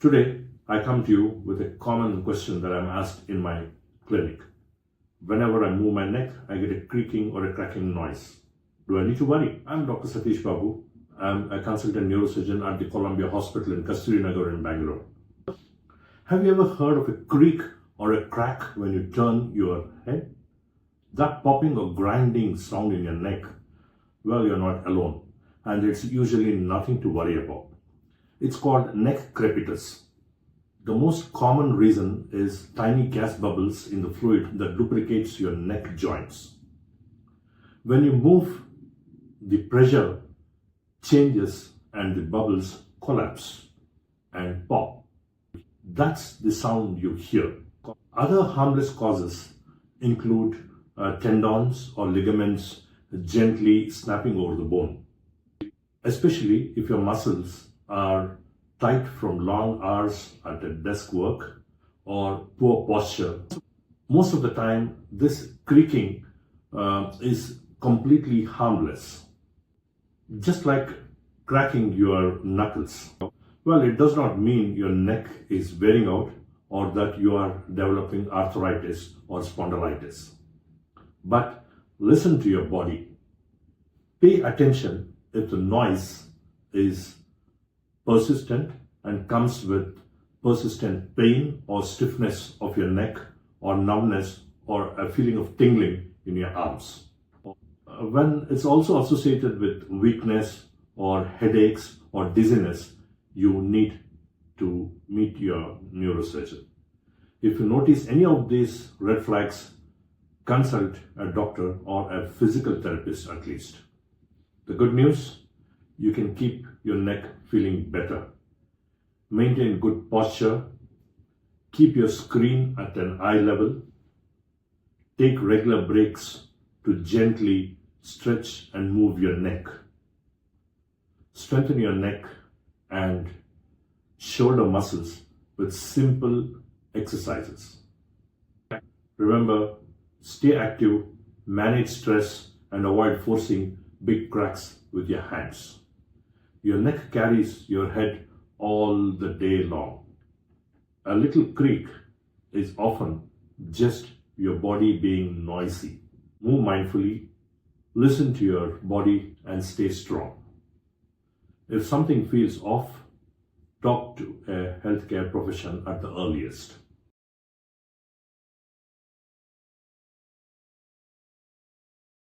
Today, I come to you with a common question that I'm asked in my clinic. Whenever I move my neck, I get a creaking or a cracking noise. Do I need to worry? I'm Dr. Satish Babu. I'm a consultant neurosurgeon at the Columbiaa Hospital in Kasturi in Bangalore. Have you ever heard of a creak or a crack when you turn your head? That popping or grinding sound in your neck, well, you're not alone, and it's usually nothing to worry about. It's called neck crepitus. The most common reason is tiny gas bubbles in the fluid that lubricates your neck joints. When you move, the pressure changes and the bubbles collapse and pop. That's the sound you hear. Other harmless causes include tendons or ligaments gently snapping over the bone, especially if your muscles are tight from long hours at a desk work or poor posture. Most of the time, this creaking is completely harmless, just like cracking your knuckles. Well, it does not mean your neck is wearing out or that you are developing arthritis or spondylitis. But listen to your body. Pay attention if the noise is persistent and comes with persistent pain or stiffness of your neck or numbness or a feeling of tingling in your arms. When it's also associated with weakness or headaches or dizziness, you need to meet your neurosurgeon. If you notice any of these red flags, consult a doctor or a physical therapist at least. The good news, you can keep your neck feeling better. Maintain good posture. Keep your screen at an eye level. Take regular breaks to gently stretch and move your neck. Strengthen your neck and shoulder muscles with simple exercises. Remember, stay active, manage stress, and avoid forcing big cracks with your hands. Your neck carries your head all the day long. A little creak is often just your body being noisy. Move mindfully, listen to your body, and stay strong. If something feels off, talk to a healthcare professional at the earliest.